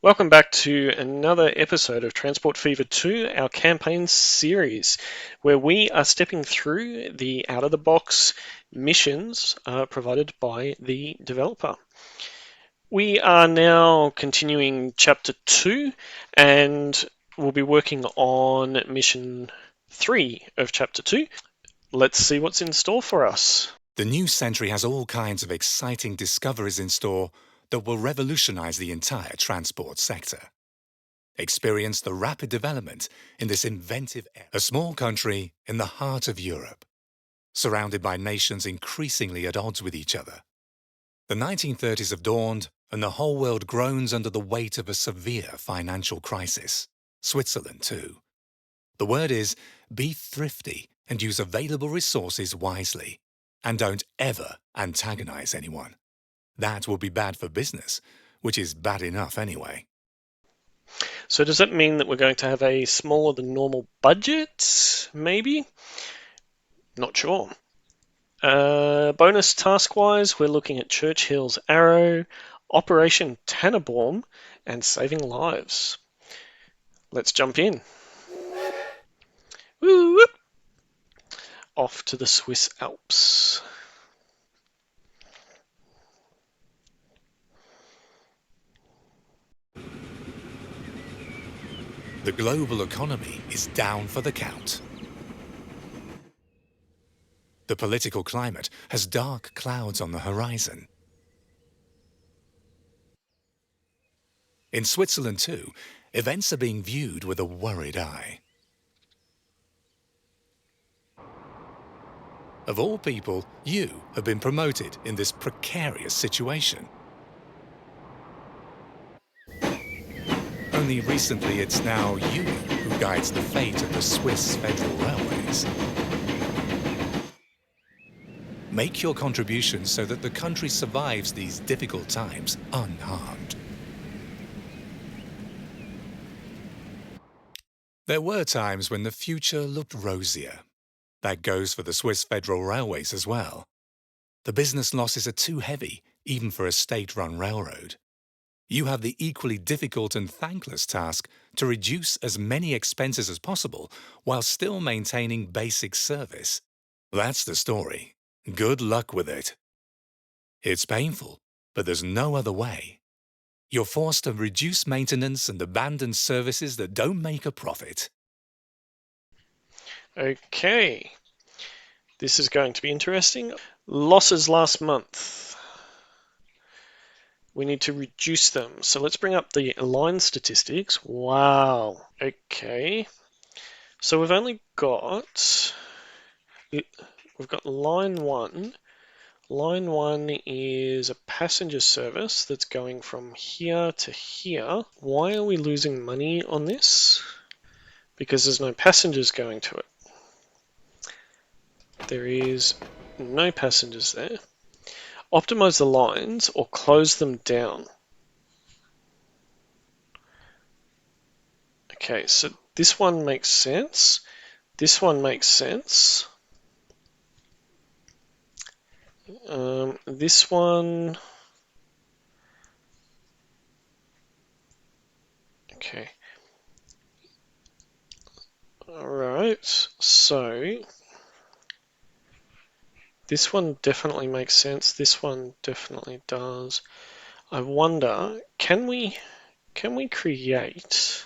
Welcome back to another episode of Transport Fever 2, our campaign series, where we are stepping through the out-of-the-box missions provided by the developer. We are now continuing Chapter 2, and we'll be working on Mission 3 of Chapter 2. Let's see what's in store for us. The new century has all kinds of exciting discoveries in store that will revolutionize the entire transport sector. Experience the rapid development in this inventive era. A small country in the heart of Europe, surrounded by nations increasingly at odds with each other. The 1930s have dawned, and the whole world groans under the weight of a severe financial crisis. Switzerland, too. The word is, be thrifty and use available resources wisely, and don't ever antagonize anyone. That will be bad for business, which is bad enough anyway. So does that mean that we're going to have a smaller than normal budget, maybe? Not sure. Bonus task-wise, we're looking at Churchill's Arrow, Operation Tannenbaum, and Saving Lives. Let's jump in. Woo! Off to the Swiss Alps. The global economy is down for the count. The political climate has dark clouds on the horizon. In Switzerland, too, events are being viewed with a worried eye. Of all people, you have been promoted in this precarious situation. Only recently it's now you who guides the fate of the Swiss Federal Railways. Make your contributions so that the country survives these difficult times unharmed. There were times when the future looked rosier. That goes for the Swiss Federal Railways as well. The business losses are too heavy, even for a state-run railroad. You have the equally difficult and thankless task to reduce as many expenses as possible while still maintaining basic service. That's the story. Good luck with it. It's painful, but there's no other way. You're forced to reduce maintenance and abandon services that don't make a profit. Okay. This is going to be interesting. Losses last month. We need to reduce them. So let's bring up the line statistics. Wow. Okay. So we've only got... We've got line 1. Line 1 is a passenger service that's going from here to here. Why are we losing money on this? Because there's no passengers going to it. There is no passengers there. Optimize the lines or close them down. Okay, so this one makes sense. This one makes sense. This one... Okay. Alright, so... This one definitely makes sense. This one definitely does. I wonder, can we create...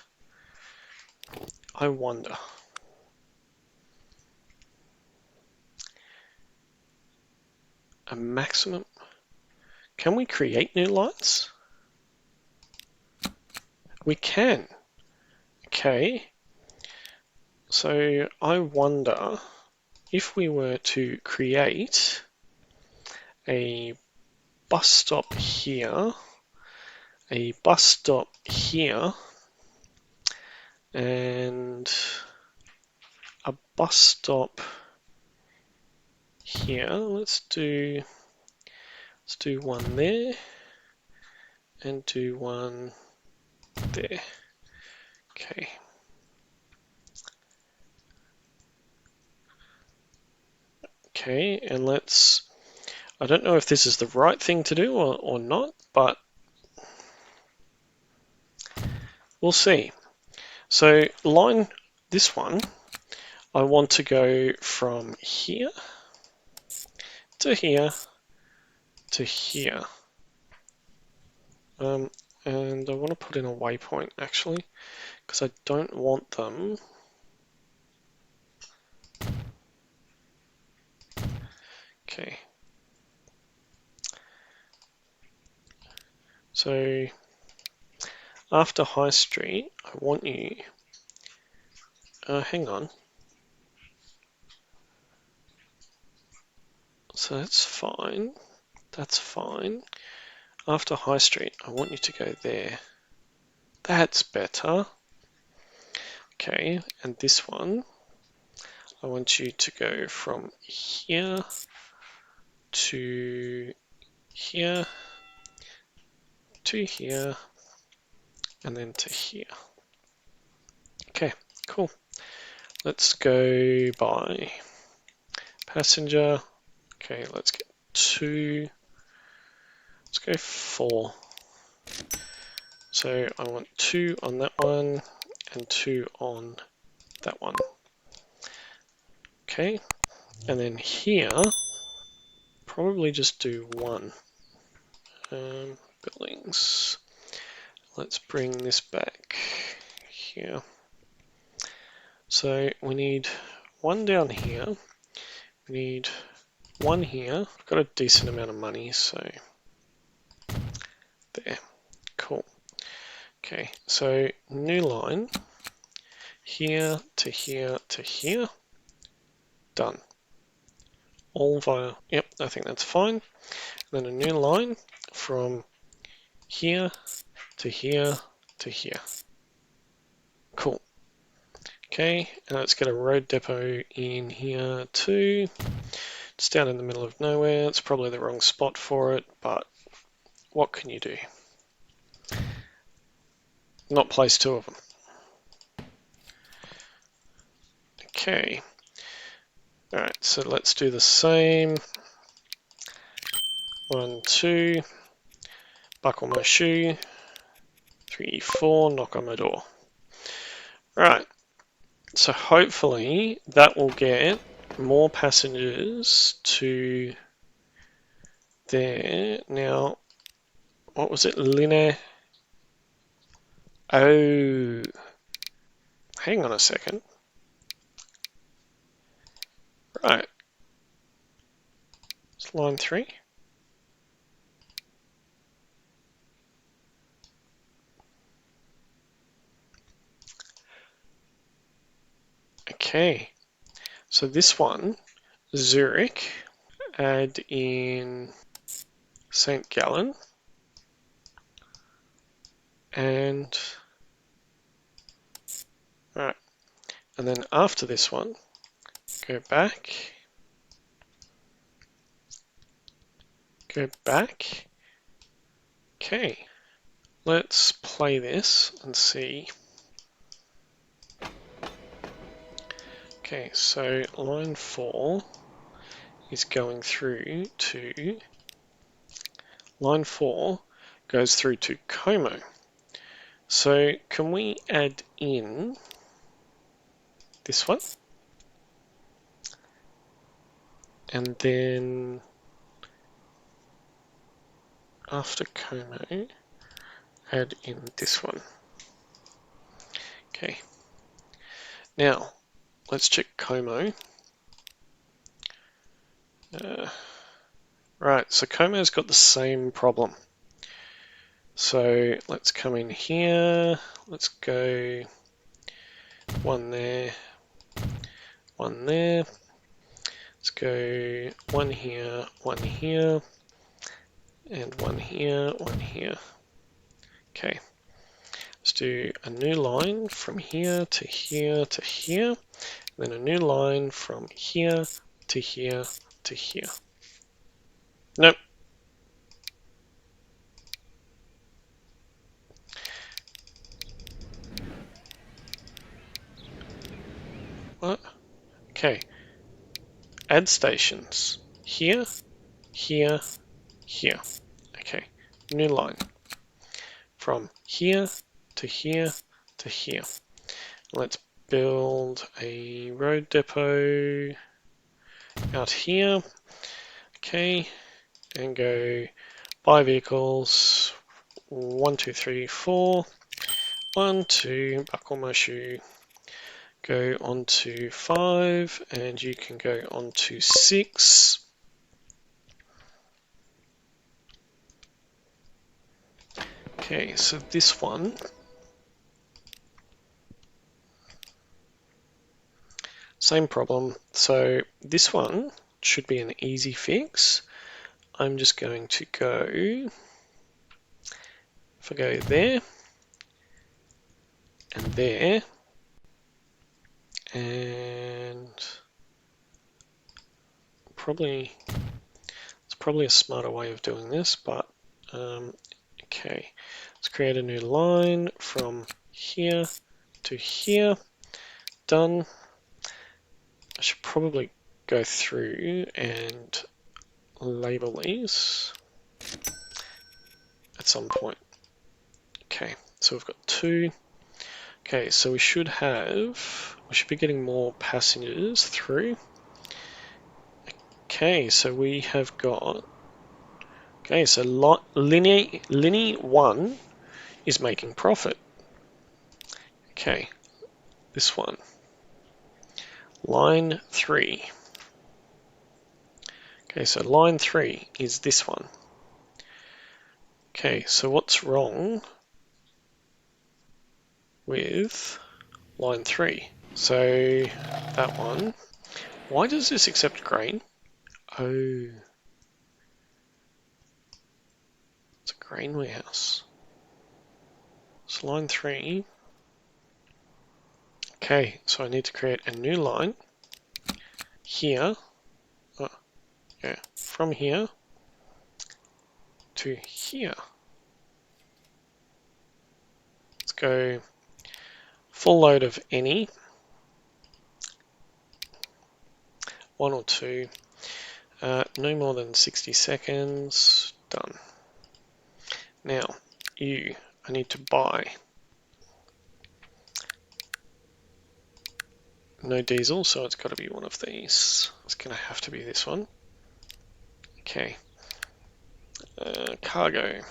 I wonder... a maximum... Can we create new lines? We can. Okay. So I wonder if we were to create a bus stop here, a bus stop here, and a bus stop here. Let's do one there and do one there. Okay. Okay, and let's... I don't know if this is the right thing to do or not, but We'll see. So line this one, I want to go from here to here to here. And I want to put in a waypoint actually, because I don't want them okay. So after High Street, I want you, hang on. So that's fine. That's fine. After High Street, I want you to go there. That's better. Okay, and this one, I want you to go from here to here to here and then to here. Okay, cool. Let's go by passenger. Okay, let's get 2. Let's go 4. So I want 2 on that one and 2 on that one. Okay, and then here, probably just do 1. Buildings. Let's bring this back here. So we need 1 down here. We need 1 here. I've got a decent amount of money, so there. Cool. Okay, so new line. Here to here to here. Done. All via, yep, I think that's fine. And then a new line from here to here to here. Cool. Okay, and let's get a road depot in here too. It's down in the middle of nowhere. It's probably the wrong spot for it, but what can you do? Not place 2 of them. Okay. Alright, so let's do the same. 1, 2. Buckle my shoe. 3, 4. Knock on my door. Right. So hopefully that will get more passengers to there. Now, what was it? Linne? Oh. Hang on a second. Right. It's line 3. Okay. So this one, Zurich, add in St. Gallen, and alright. And then after this one, go back. Go back. Okay, let's play this and see. Okay, so line 4 is going through to, line 4 goes through to Como. So can we add in this one? And then after Como, add in this one. Okay. Now, let's check Como. Right, so Como's got the same problem. So let's come in here. Let's go 1 there, 1 there. Let's go 1 here, 1 here, and 1 here, 1 here. Okay. Let's do a new line from here to here to here, then a new line from here to here to here. Nope. What? Okay. Add stations. Here, here, here. Okay. New line. From here to here to here. Let's build a road depot out here. Okay, and go buy vehicles. 1, 2, 3, 4. 1, 2, buckle my shoe. Go on to 5, and you can go on to 6. Okay, so this one, same problem. So this one should be an easy fix. I'm just going to go, if I go there, and there, and it's probably a smarter way of doing this, but okay, let's create a new line from here to here. Done. I should probably go through and label these at some point. Okay, so we've got 2. Okay, so we should be getting more passengers through. Okay, so we have got, okay, so linear 1 is making profit. Okay, this one. Line 3. Okay, so line 3 is this one. Okay, so what's wrong with line 3? So that one. Why does this accept grain? Oh, it's a grain warehouse. So line 3. Okay, so I need to create a new line here. Oh, yeah, from here to here. Let's go full load of any. 1 or 2. No more than 60 seconds. Done. Now, I need to buy. No diesel, so it's got to be one of these. It's going to have to be this one. Okay. Cargo.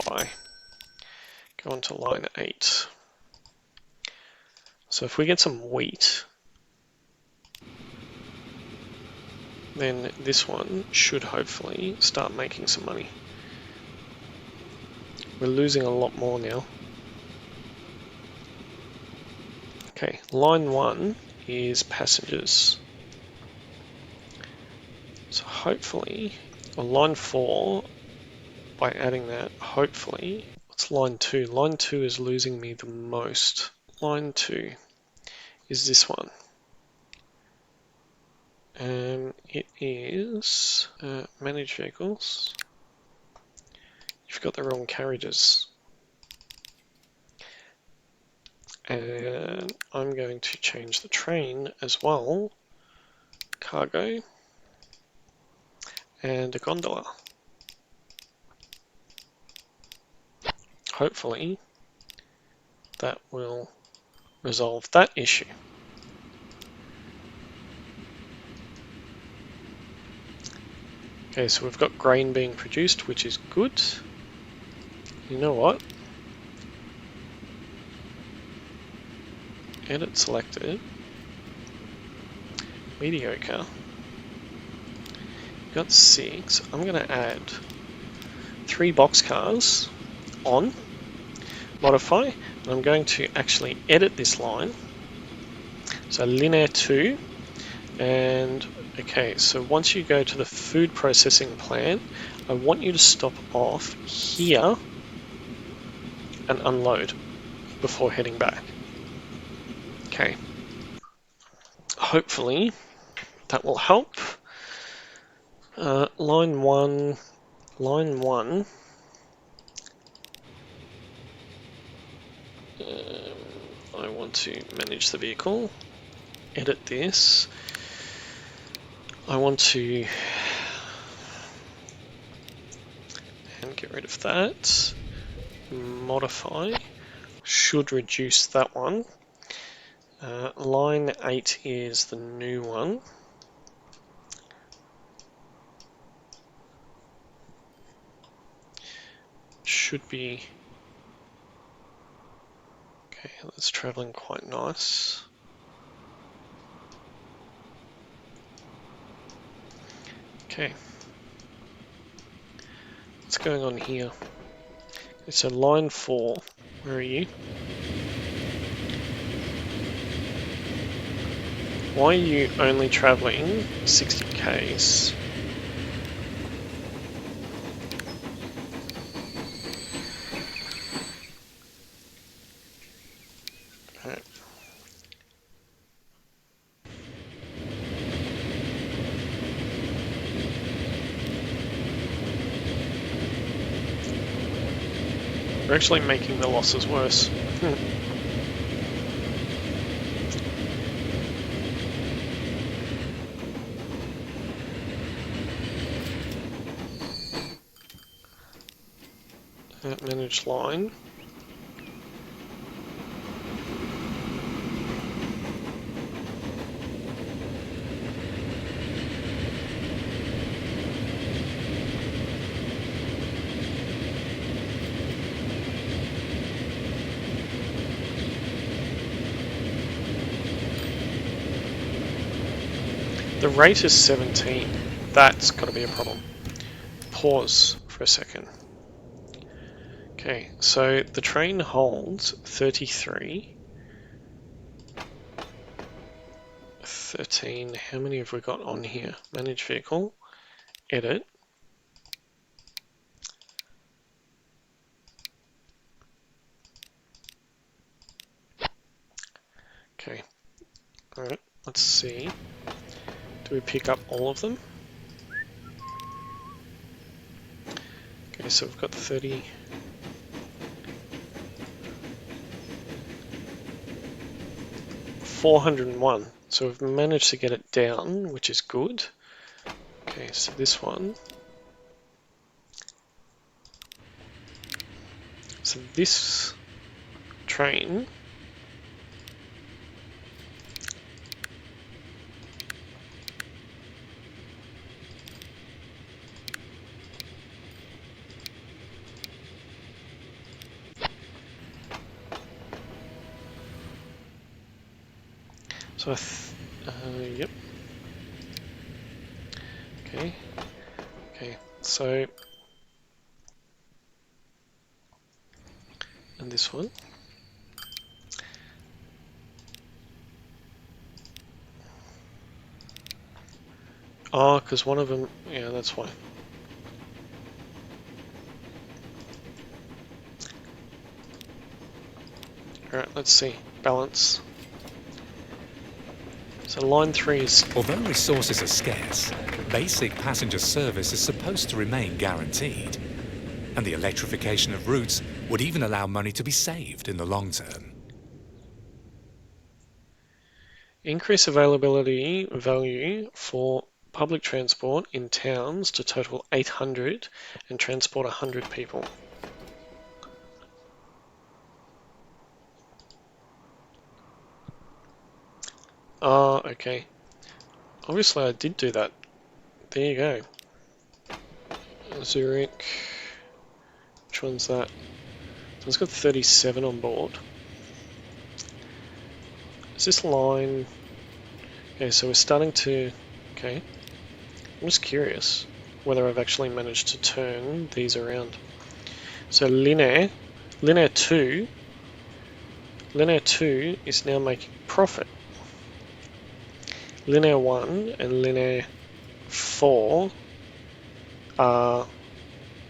Buy. Go on to line 8. So if we get some wheat, then this one should hopefully start making some money. We're losing a lot more now. Okay, line 1 is passengers. So hopefully, or line 4, by adding that, hopefully, what's line 2? Line 2 is losing me the most. Line 2 is this one. It is manage vehicles. You've got the wrong carriages. And I'm going to change the train as well. Cargo. And a gondola. Hopefully that will resolve that issue. Okay, so we've got grain being produced, which is good. You know what? Edit selected. Mediocre. Got 6. I'm going to add 3 boxcars on. Modify. And I'm going to actually edit this line. So linear 2. And okay, so once you go to the food processing plant, I want you to stop off here and unload before heading back. Okay. Hopefully that will help. Line 1. I want to manage the vehicle. Edit this. I want to get rid of that. Modify. Should reduce that one. Line 8 is the new one. Should be... Okay, that's travelling quite nice. Okay. What's going on here? So line 4, where are you? Why are you only travelling 60 k's? Right. We're actually making the losses worse. Manage line. The rate is 17. That's got to be a problem. Pause for a second. Okay, so the train holds 33. 13. How many have we got on here? Manage vehicle. Edit. Okay. Alright, let's see. Do we pick up all of them? Okay, so we've got 30. 401. So we've managed to get it down, which is good. Okay, so this one. So this train yep. Okay, so, and this one. Oh, because one of them, yeah, that's why. Alright, let's see. Balance. So line 3 is... Although resources are scarce, basic passenger service is supposed to remain guaranteed. And the electrification of routes would even allow money to be saved in the long term. Increase availability value for public transport in towns to total 800 and transport 100 people. Oh, okay. Obviously I did do that. There you go. Zurich. Which one's that? So it's got 37 on board. Is this line... Okay, so we're starting to... Okay. I'm just curious whether I've actually managed to turn these around. So Linear 2 is now making profit. Linear 1 and Linear 4 are...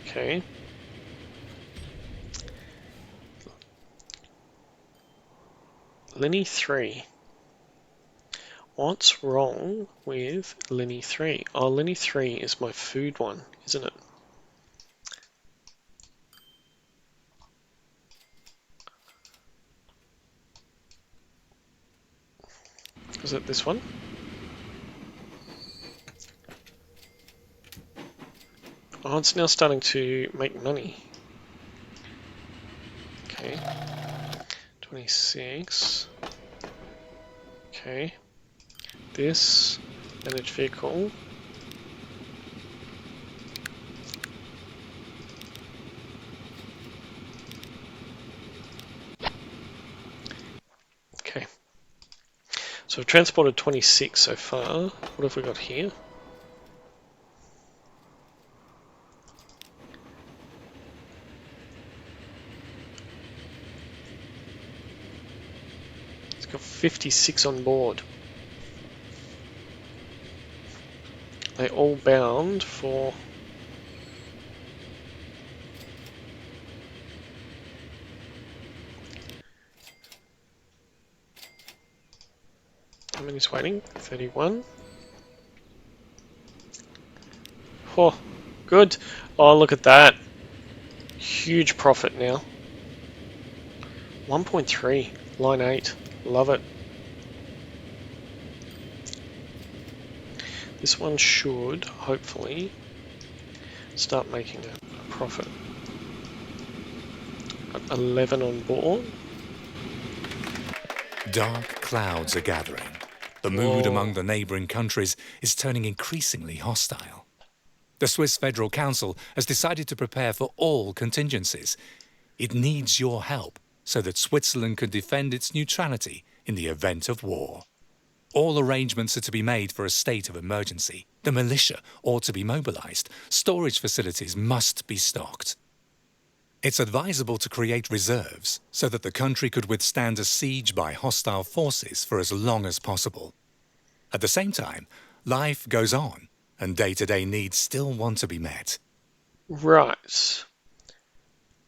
Okay. Linear 3. What's wrong with Linear 3? Oh, Linear 3 is my food one, isn't it? Is it this one? Oh, it's now starting to make money. Okay. 26. Okay. This. Managed vehicle. Okay. So we've transported 26 so far. What have we got here? It's got 56 on board. They all bound for... How many's waiting? 31. Oh, good. Oh, look at that. Huge profit now. 1.3, line 8. Love it. This one should, hopefully, start making a profit. Got 11 on board. Dark clouds are gathering. The mood Whoa. among the neighbouring countries is turning increasingly hostile. The Swiss Federal Council has decided to prepare for all contingencies. It needs your help so that Switzerland can defend its neutrality in the event of war. All arrangements are to be made for a state of emergency. The militia ought to be mobilised. Storage facilities must be stocked. It's advisable to create reserves so that the country could withstand a siege by hostile forces for as long as possible. At the same time, life goes on, and day-to-day needs still want to be met. Right.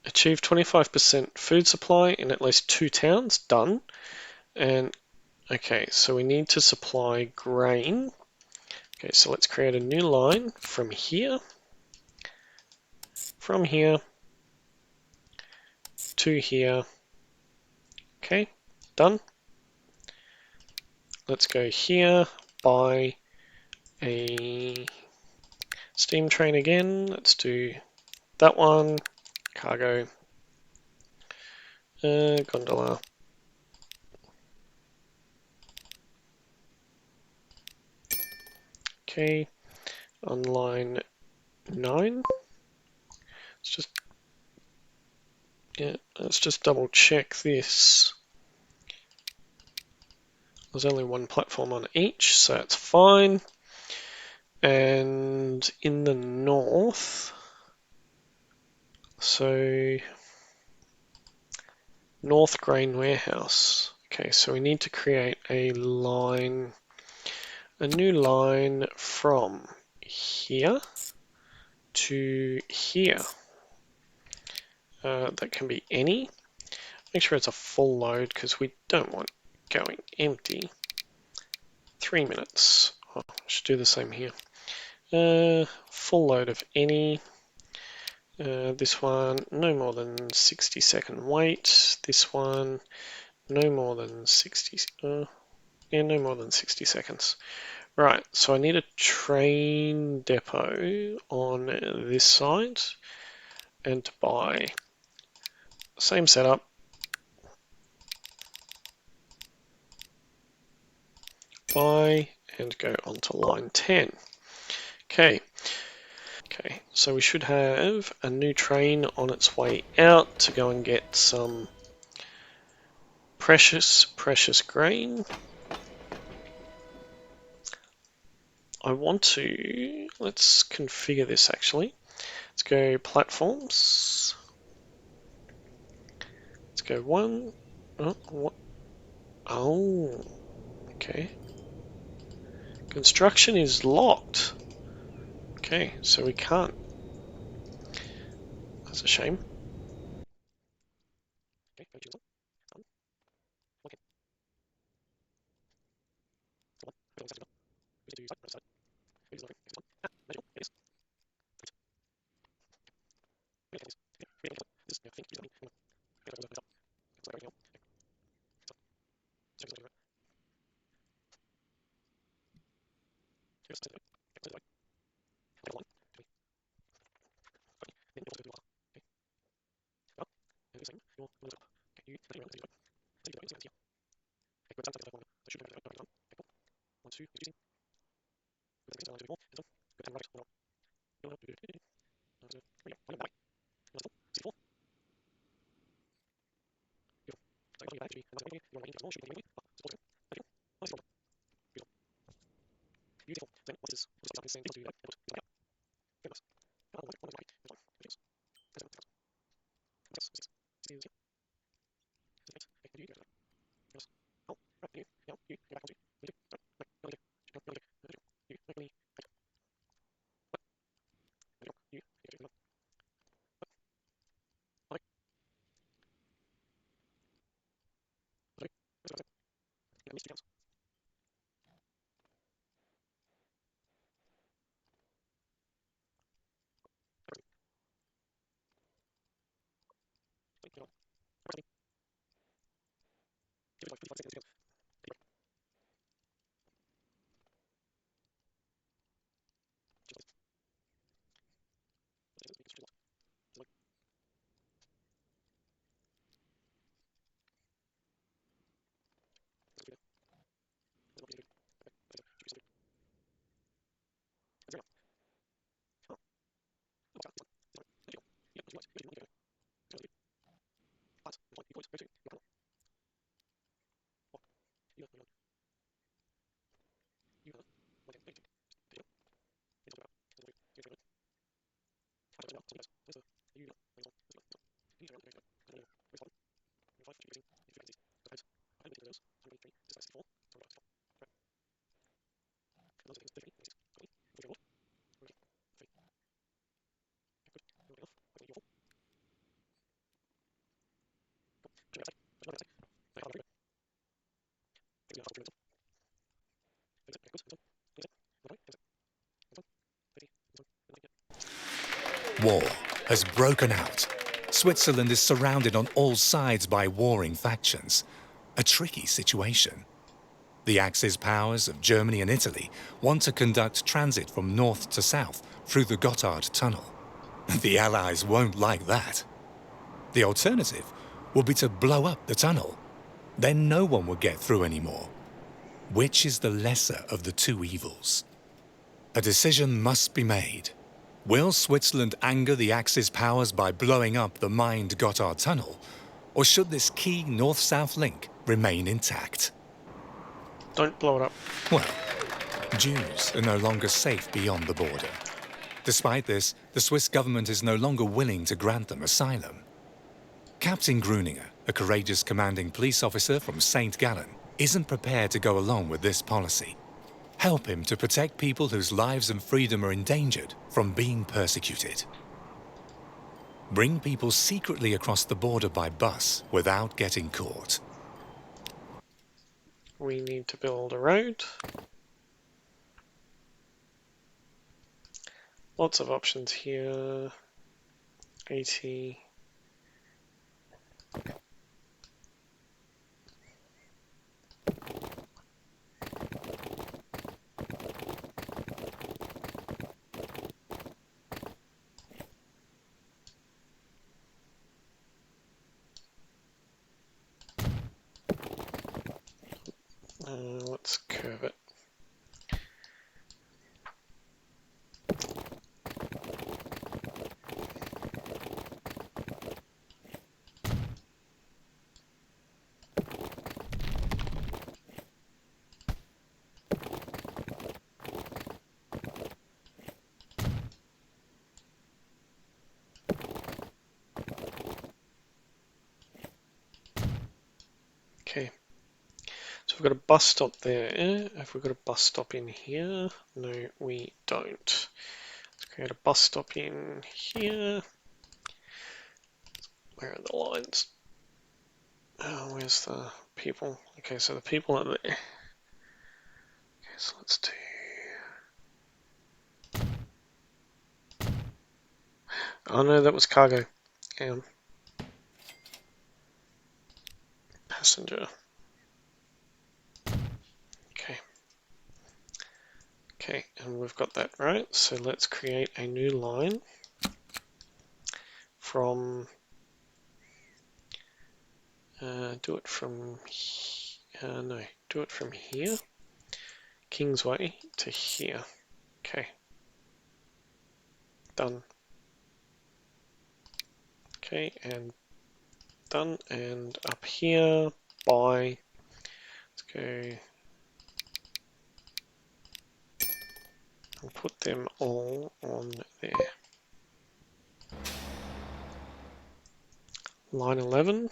Achieve 25% food supply in at least 2 towns. Done. And, okay, so we need to supply grain. Okay, so let's create a new line from here to here. Okay, done. Let's go here, buy a steam train again. Let's do that one. Cargo. Gondola. Okay, on line 9. Let's just double check this. There's only one platform on each, so it's fine. And in the north, so North Grain Warehouse. Okay, so we need to create a line, a new line from here to here. That can be any. Make sure it's a full load because we don't want going empty. 3 minutes. Oh, I should do the same here. Full load of any. This one, no more than 60-second wait. This one, no more than 60. No more than 60 seconds. Right, so I need a train depot on this side, and to buy. Same setup. Buy and go onto line 10. Okay. Okay, so we should have a new train on its way out to go and get some precious grain. I want to, let's configure this actually. Let's go platforms. Let's go 1. Oh, what? Oh, okay. Construction is locked. Okay, so we can't. That's a shame. War has broken out. Switzerland is surrounded on all sides by warring factions. A tricky situation. The Axis powers of Germany and Italy want to conduct transit from north to south through the Gotthard tunnel. The Allies won't like that. The alternative would be to blow up the tunnel. Then no one would get through anymore. Which is the lesser of the two evils? A decision must be made. Will Switzerland anger the Axis powers by blowing up the mined Gotthard tunnel, or should this key north-south link remain intact? Don't blow it up. Well, Jews are no longer safe beyond the border. Despite this, the Swiss government is no longer willing to grant them asylum. Captain Gruninger, a courageous commanding police officer from St. Gallen, isn't prepared to go along with this policy. Help him to protect people whose lives and freedom are endangered from being persecuted. Bring people secretly across the border by bus without getting caught. We need to build a road. Lots of options here. 80. Let's curve it. Okay. So we've got a bus stop there. Have we got a bus stop in here? No, we don't. Let's create a bus stop in here. Where are the lines? Oh, where's the people? Okay, so the people are there. Okay, so let's do... Oh no, that was cargo. Passenger. Okay. Okay, and we've got that right. So let's create a new line from Do it from, no, do it from here, Kingsway to here. Okay, done. Okay, and done, and up here, by, let's go and put them all on there. Line 11.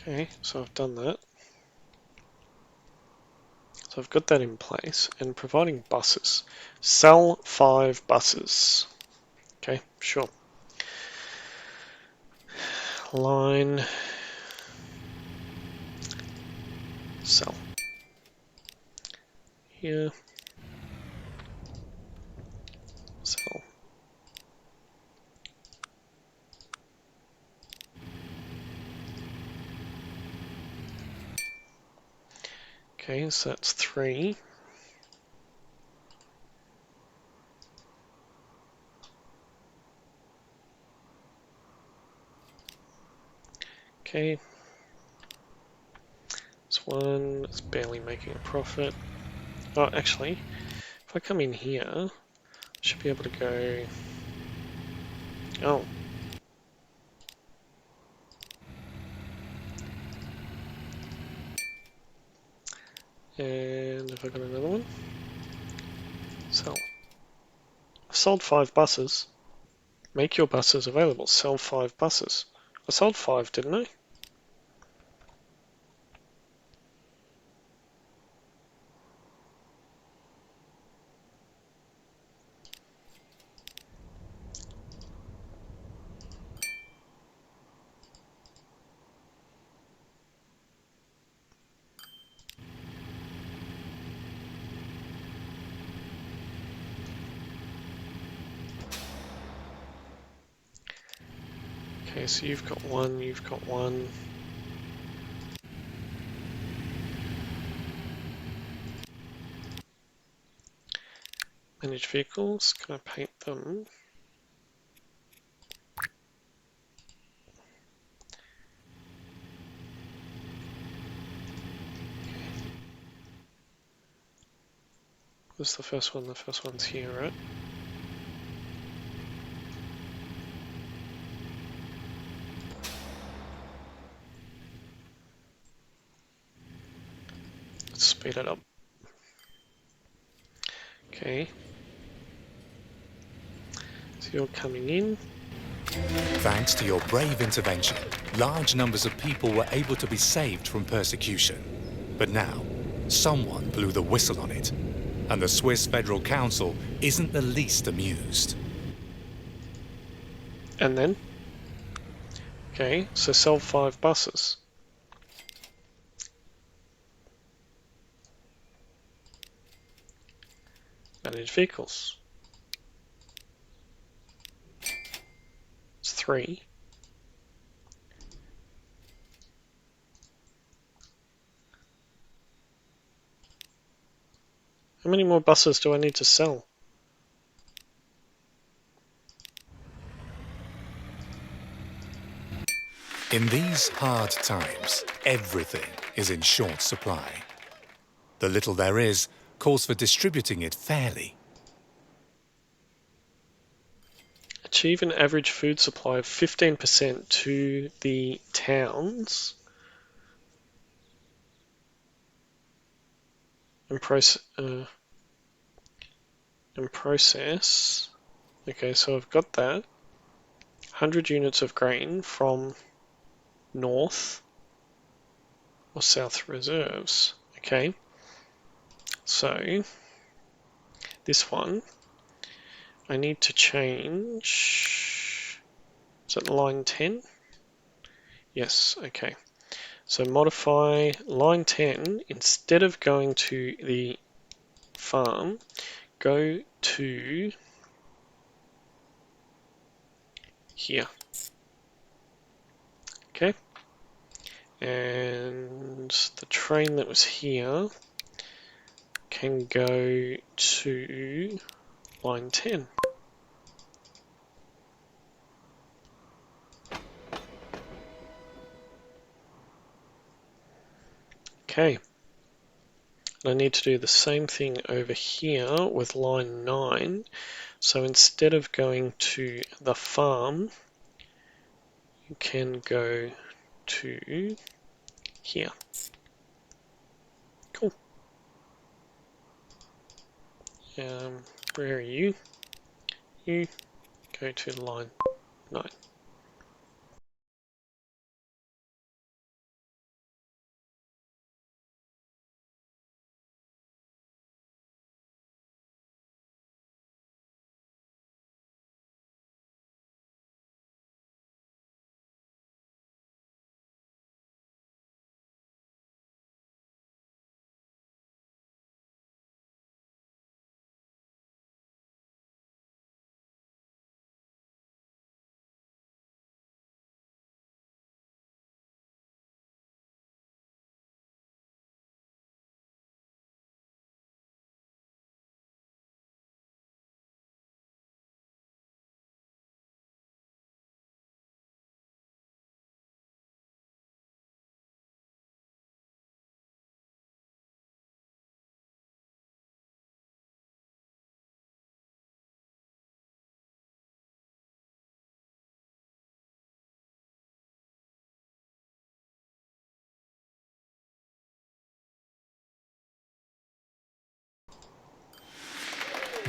Okay, so I've done that. So I've got that in place, and providing buses. Sell 5 buses. Okay, sure. Line, sell. Here, sell. Okay, so that's 3. Okay, it's 1, it's barely making a profit. Oh, actually, if I come in here, I should be able to go, oh. And have I got another one? Sell. I've sold 5 buses. Make your buses available. Sell 5 buses. I sold 5, didn't I? Okay, so you've got 1, you've got 1. Manage vehicles, can I paint them? What's the first one? The first one's here, right? Let's speed it up. Okay. So you're coming in. Thanks to your brave intervention, large numbers of people were able to be saved from persecution. But now, someone blew the whistle on it, and the Swiss Federal Council isn't the least amused. And then? Okay, so sell 5 buses. Manage vehicles. It's 3. How many more buses do I need to sell? In these hard times, everything is in short supply. The little there is calls for distributing it fairly. Achieve an average food supply of 15% to the towns and process. Okay, so I've got that. 100 units of grain from north or south reserves. Okay, so this one I need to change. Is it line 10? Yes, okay. So modify line 10, instead of going to the farm, go to here. Okay. And the train that was here can go to line 10. Okay. I need to do the same thing over here with line 9. So instead of going to the farm, you can go to here. Cool. Where are you? You go to line 9.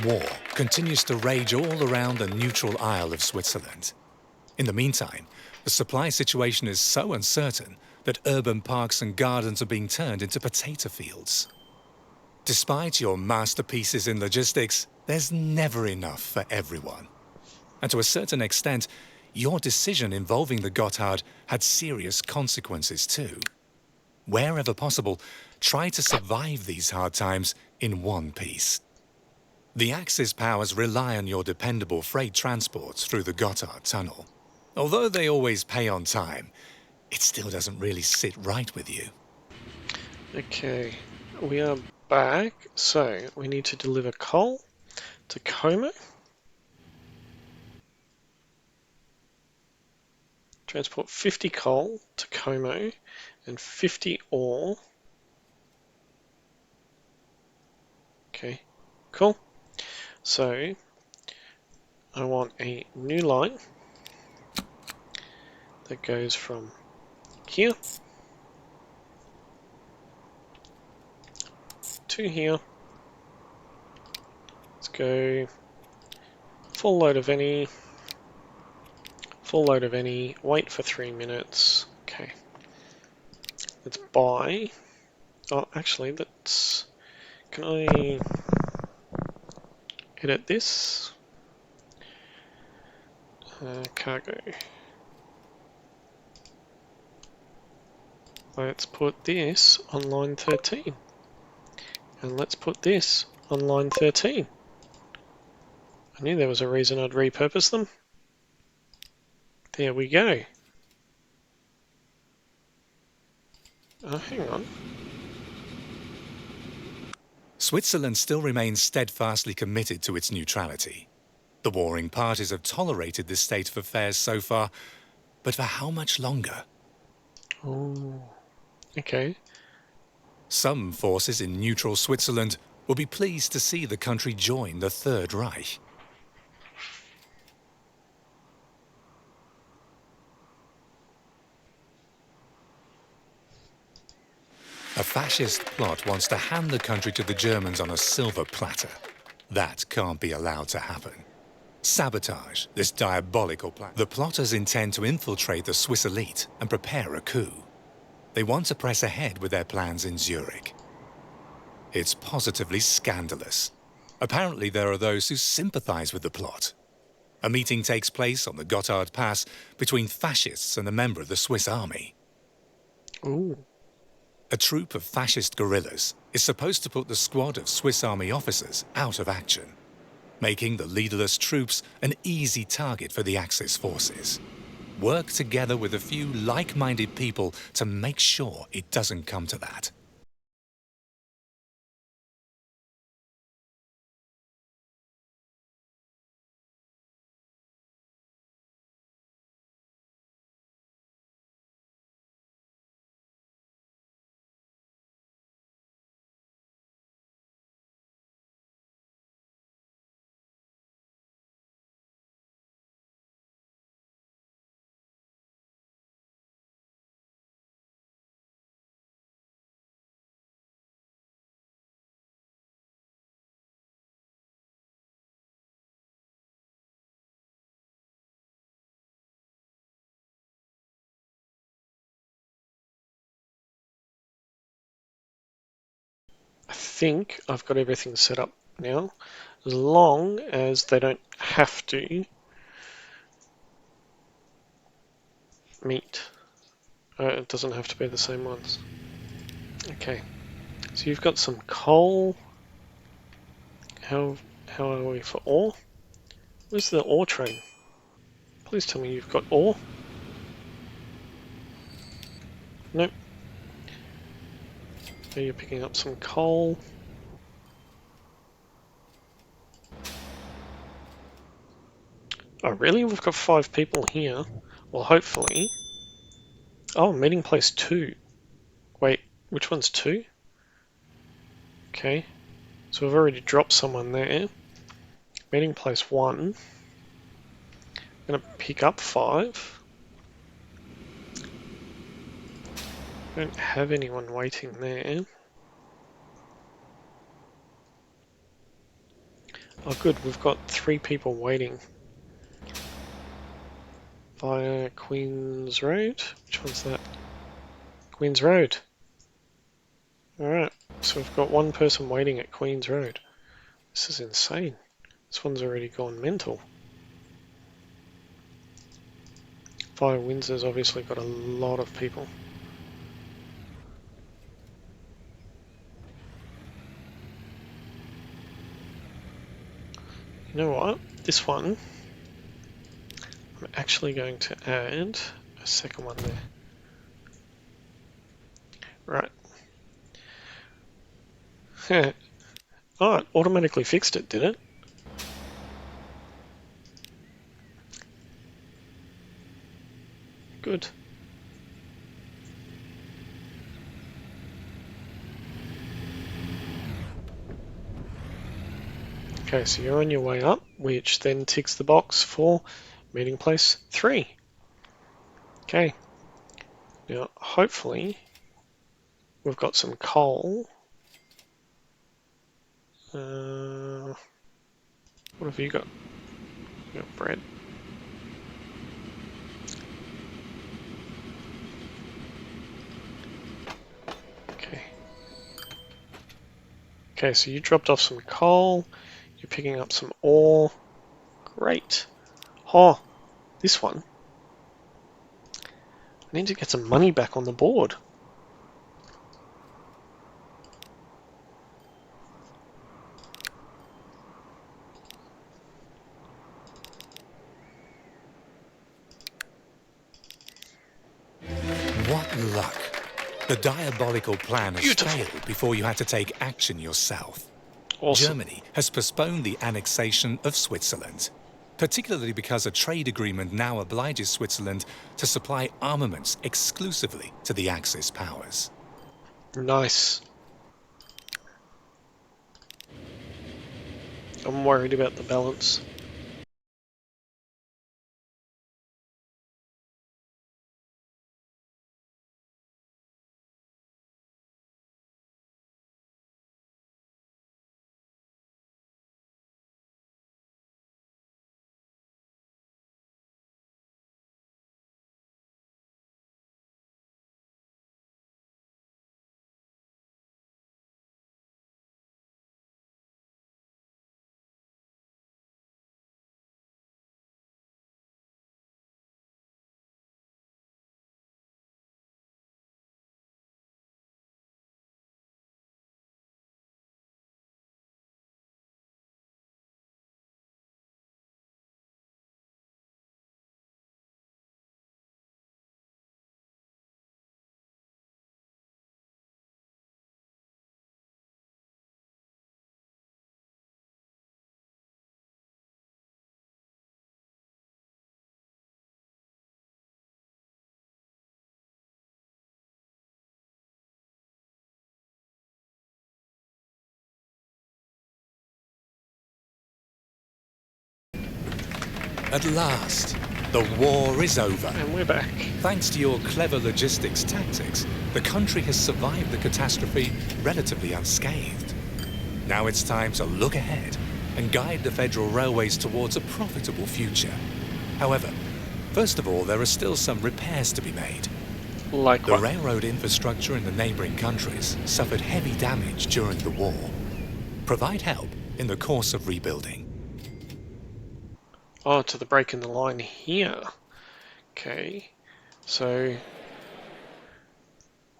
War continues to rage all around the neutral Isle of Switzerland. In the meantime, the supply situation is so uncertain that urban parks and gardens are being turned into potato fields. Despite your masterpieces in logistics, there's never enough for everyone. And to a certain extent, your decision involving the Gotthard had serious consequences too. Wherever possible, try to survive these hard times in one piece. The Axis powers rely on your dependable freight transports through the Gotthard tunnel. Although they always pay on time, it still doesn't really sit right with you. Okay, we are back. So we need to deliver coal to Como. Transport 50 coal to Como and 50 ore. Okay, cool. So I want a new line that goes from here to here. Let's go full load of any, wait for 3 minutes. Okay. Let's buy. Oh, actually, let's. Can I edit this? Cargo. Let's put this on line 13. And let's put this on line 13. I knew there was a reason I'd repurpose them. There we go. Oh, hang on. Switzerland still remains steadfastly committed to its neutrality. The warring parties have tolerated this state of affairs so far, but for how much longer? Oh, okay. Some forces in neutral Switzerland will be pleased to see the country join the Third Reich. A fascist plot wants to hand the country to the Germans on a silver platter. That can't be allowed to happen. Sabotage this diabolical plan. The plotters intend to infiltrate the Swiss elite and prepare a coup. They want to press ahead with their plans in Zurich. It's positively scandalous. Apparently there are those who sympathize with the plot. A meeting takes place on the Gotthard Pass between fascists and a member of the Swiss army. Ooh. A troop of fascist guerrillas is supposed to put the squad of Swiss Army officers out of action, making the leaderless troops an easy target for the Axis forces. Work together with a few like-minded people to make sure it doesn't come to that. I think I've got everything set up now, as long as they don't have to meet. It doesn't have to be the same ones. Okay, so you've got some coal. How are we for ore? Where's the ore train? Please tell me you've got ore. Nope. So you're picking up some coal. Oh really? We've got 5 people here. Well, hopefully. Oh, meeting place 2. Wait, which one's 2? Okay, so we've already dropped someone there. Meeting place 1. I'm going to pick up 5. I don't have anyone waiting there. Oh good, we've got 3 people waiting. Via Queen's Road? Which one's that? Queen's Road. Alright, so we've got 1 person waiting at Queen's Road. This is insane. This one's already gone mental. Via Windsor's obviously got a lot of people. You know what? This one, I'm actually going to add a second one there. Right. Oh, it automatically fixed it, did it? Good. Okay, so you're on your way up, which then ticks the box for meeting place 3. Okay. Now, hopefully, we've got some coal. What have you got? You got bread. Okay. Okay, so you dropped off some coal. You're picking up some ore. Great. Oh, this one. I need to get some money back on the board. What luck! The diabolical plan has Beautiful. failed before you had to take action yourself. Awesome. Germany has postponed the annexation of Switzerland, particularly because a trade agreement now obliges Switzerland to supply armaments exclusively to the Axis powers. Nice. I'm worried about the balance. At last, the war is over. And we're back. Thanks to your clever logistics tactics, the country has survived the catastrophe relatively unscathed. Now it's time to look ahead and guide the Federal Railways towards a profitable future. However, first of all, there are still some repairs to be made. Like The what? railroad infrastructure in the neighbouring countries suffered heavy damage during the war. Provide help in the course of rebuilding. Oh, to the break in the line here. Okay, so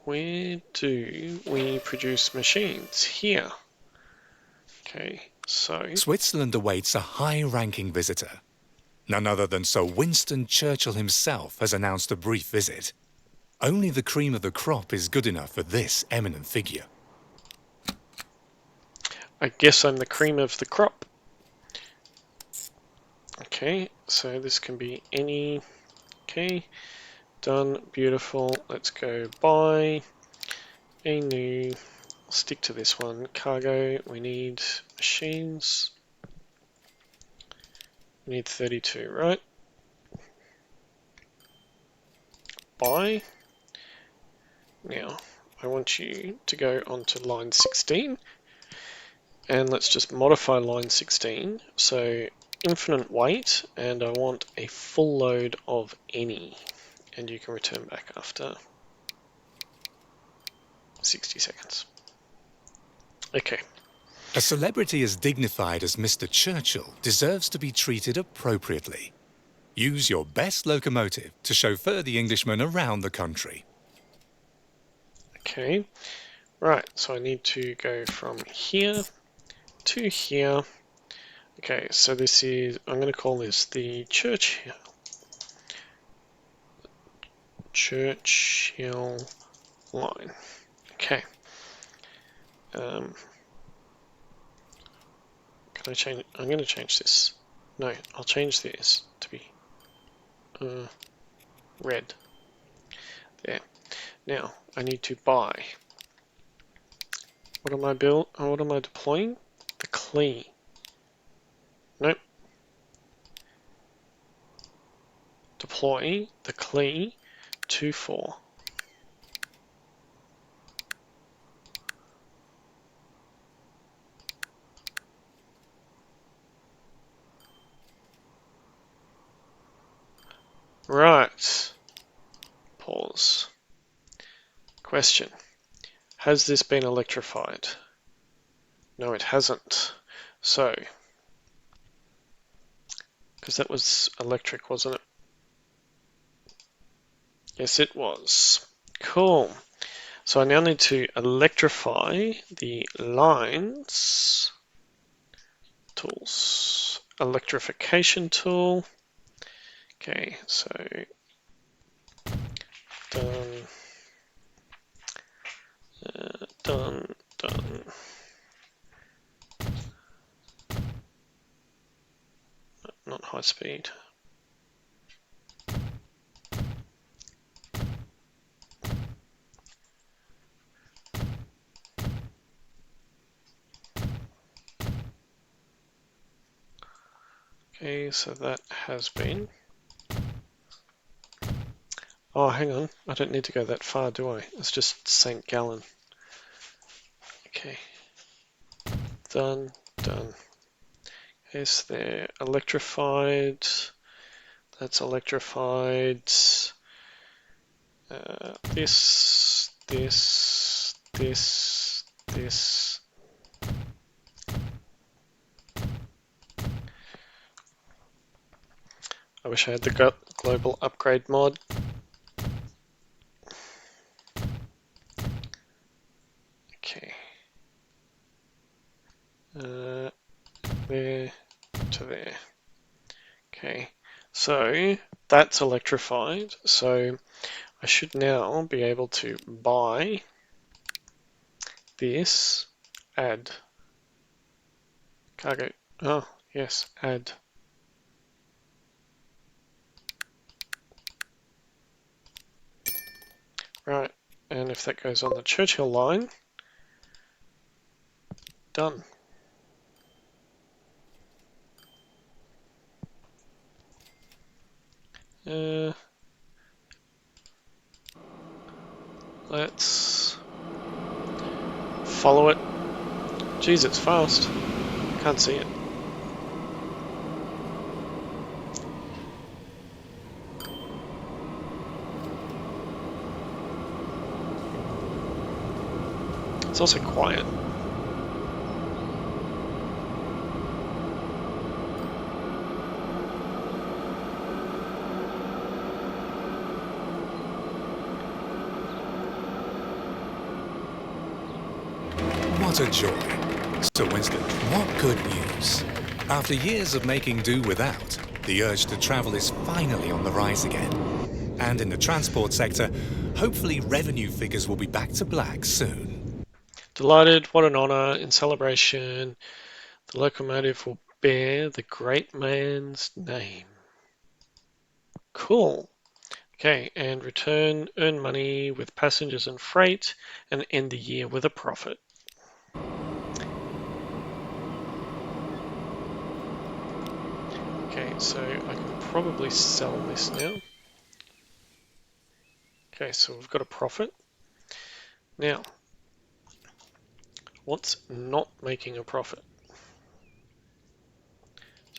where do we produce machines? Here. Okay, so Switzerland awaits a high-ranking visitor. None other than Sir Winston Churchill himself has announced a brief visit. Only the cream of the crop is good enough for this eminent figure. I guess I'm the cream of the crop. Okay, so this can be any. Okay, done, beautiful. Let's go buy a new. I'll stick to this one. Cargo, we need machines. We need 32, right? Buy. Now, I want you to go onto line 16. And let's just modify line 16. So infinite weight, and I want a full load of any. And you can return back after 60 seconds. Okay. A celebrity as dignified as Mr. Churchill deserves to be treated appropriately. Use your best locomotive to chauffeur the Englishman around the country. Okay. Right, so I need to go from here to here. Okay, so this is, I'm going to call this the Churchill line. Okay. Can I change? I'm going to change this. No, I'll change this to be red. There. Now I need to buy. What am I What am I deploying? The Clee. Nope. Deploy the Clee to 4. Right. Pause. Question. Has this been electrified? No, it hasn't. So, because that was electric, wasn't it? Yes, it was. Cool. So I now need to electrify the lines. Tools. Electrification tool. Okay, so done. Done. Not high speed. Okay, so that has been. Oh, hang on. I don't need to go that far, do I? It's just St. Gallen. Okay. Done. Okay, so they're electrified. That's electrified. This. I wish I had the global upgrade mod. Okay. There to there. Okay. So that's electrified. So I should now be able to buy this, add cargo. Oh, yes, add. Right, and if that goes on the Churchill line, done. Let's follow it. Geez, it's fast. Can't see it. It's also quiet. What a joy. So Winston, what good news? After years of making do without, the urge to travel is finally on the rise again. And in the transport sector, hopefully revenue figures will be back to black soon. Delighted, what an honour. In celebration, the locomotive will bear the great man's name. Cool. Okay, and earn money with passengers and freight, and end the year with a profit. Okay, so I can probably sell this now. Okay, so we've got a profit. Now, what's not making a profit?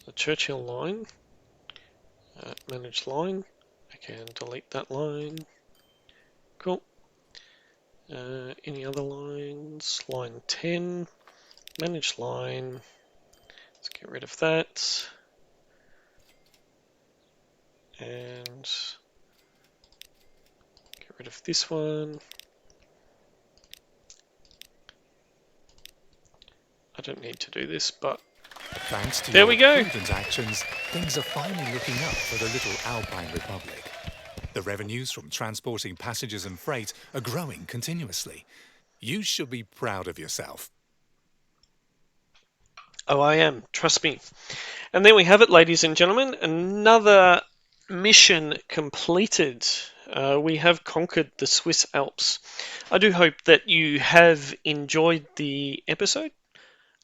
The Churchill line, manage line. I can delete that line. Cool. Any other lines? Line 10, manage line. Let's get rid of that. And get rid of this one. I don't need to do this, but thanks to there your we go. prudent actions, things are finally looking up for the little Alpine Republic. The revenues from transporting passengers and freight are growing continuously. You should be proud of yourself. Oh, I am. Trust me. And there we have it, ladies and gentlemen. Another mission completed. We have conquered the Swiss Alps. I do hope that you have enjoyed the episode.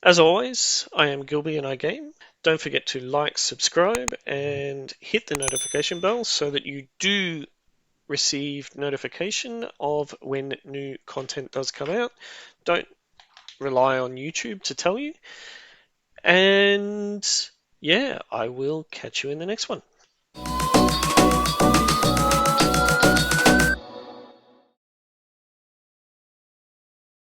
As always, I am Gilby and I Game. Don't forget to like, subscribe, and hit the notification bell so that you do receive notification of when new content does come out. Don't rely on YouTube to tell you. And yeah, I will catch you in the next one.